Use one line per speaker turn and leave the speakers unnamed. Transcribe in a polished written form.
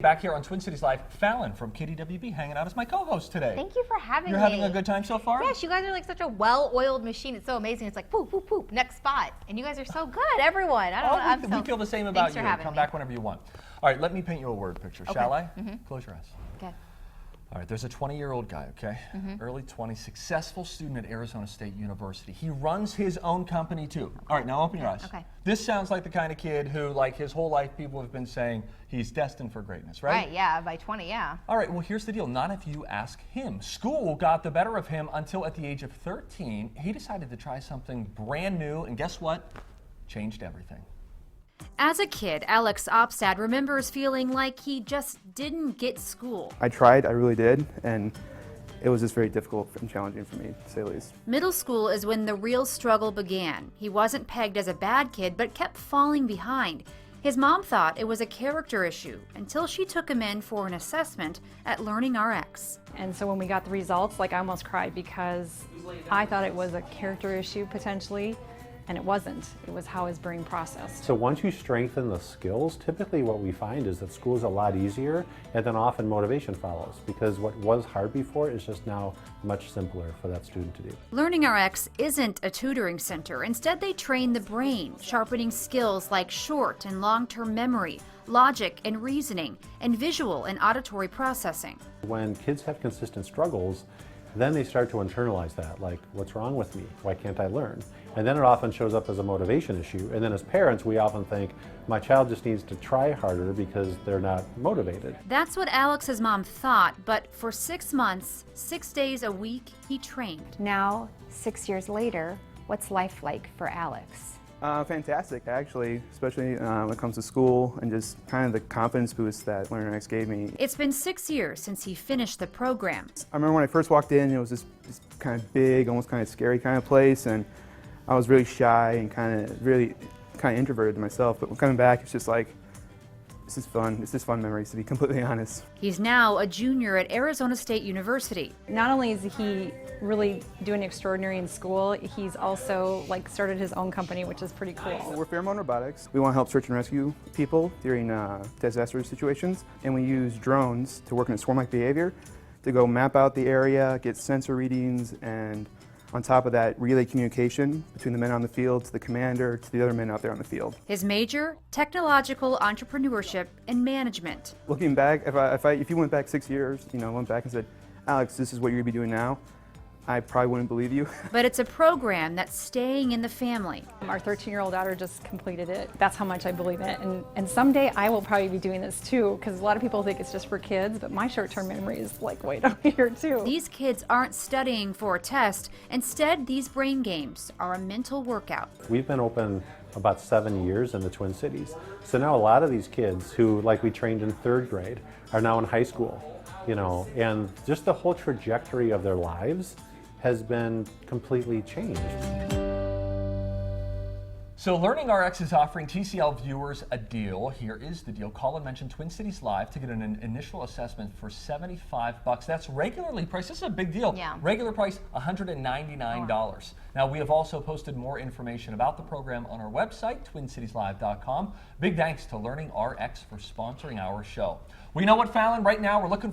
Back here on Twin Cities Live, Fallon from KDWB hanging out as my co-host today.
Thank you for having me.
You're having a good time so far?
Yes, you guys are like such a well-oiled machine. It's so amazing. It's like poop, poop, poop, next spot. And you guys are so good, everyone. I don't know.
We feel the same about you. Come back whenever you want. All right, let me paint you a word picture, shall I? Close your eyes.
Okay.
All right, there's a 20-year-old guy, okay? Early 20s, successful student at Arizona State University. He runs his own company too. All right, now open your eyes.
Okay.
This sounds like the kind of kid who, like his whole life, people have been saying he's destined for greatness, right?
Right, yeah, by 20, yeah.
All right, well, here's the deal. Not if you ask him. School got the better of him until at the age of 13, he decided to try something brand new, and guess what? Changed everything.
As a kid, Alex Opstad remembers feeling like he just didn't get school.
I tried, I really did, and it was just very difficult and challenging for me, to say the least.
Middle school is when the real struggle began. He wasn't pegged as a bad kid, but kept falling behind. His mom thought it was a character issue until she took him in for an assessment at LearningRx.
And so when we got the results, I almost cried because I thought it was a character issue potentially. And it wasn't. It was how his brain processed.
So once you strengthen the skills, typically what we find is that school is a lot easier, and then often motivation follows, because what was hard before is just now much simpler for that student to do.
LearningRx isn't a tutoring center. Instead, they train the brain, sharpening skills like short and long-term memory, logic and reasoning, and visual and auditory processing.
When kids have consistent struggles, then they start to internalize that, like, what's wrong with me? Why can't I learn? And then it often shows up as a motivation issue. And then as parents, we often think, my child just needs to try harder because they're not motivated.
That's what Alex's mom thought, but for 6 months, 6 days a week, he trained.
Now, 6 years later, what's life like for Alex?
Fantastic, actually, especially when it comes to school and just kind of the confidence boost that LearningRx gave me.
It's been 6 years since he finished the program.
I remember when I first walked in, it was this kind of big, almost kind of scary kind of place, and I was really shy and kind of introverted myself, but coming back, it's just like, this is fun. It's just fun memories, to be completely honest.
He's now a junior at Arizona State University.
Not only is he really doing extraordinary in school, he's also started his own company, which is pretty cool.
We're Pheromone Robotics. We want to help search and rescue people during disaster situations, and we use drones to work in a swarm-like behavior to go map out the area, get sensor readings, and on top of that, relay communication between the men on the field to the commander to the other men out there on the field.
His major, technological entrepreneurship and management.
Looking back, if you went back 6 years, went back and said, Alex, this is what you're going to be doing now, I probably wouldn't believe you.
But it's a program that's staying in the family.
Our 13-year-old daughter just completed it. That's how much I believe it. And someday I will probably be doing this too, because a lot of people think it's just for kids, but my short-term memory is way down here too.
These kids aren't studying for a test. Instead, these brain games are a mental workout.
We've been open about 7 years in the Twin Cities. So now a lot of these kids who, we trained in 3rd grade, are now in high school, and just the whole trajectory of their lives has been completely changed.
So LearningRx is offering TCL viewers a deal. Here is the deal. Call and mention Twin Cities Live to get an initial assessment for $75. That's regularly priced. This is a big deal.
Yeah.
Regular price, $199. Now, we have also posted more information about the program on our website, twincitieslive.com. Big thanks to LearningRx for sponsoring our show. We know what, Fallon, right now we're looking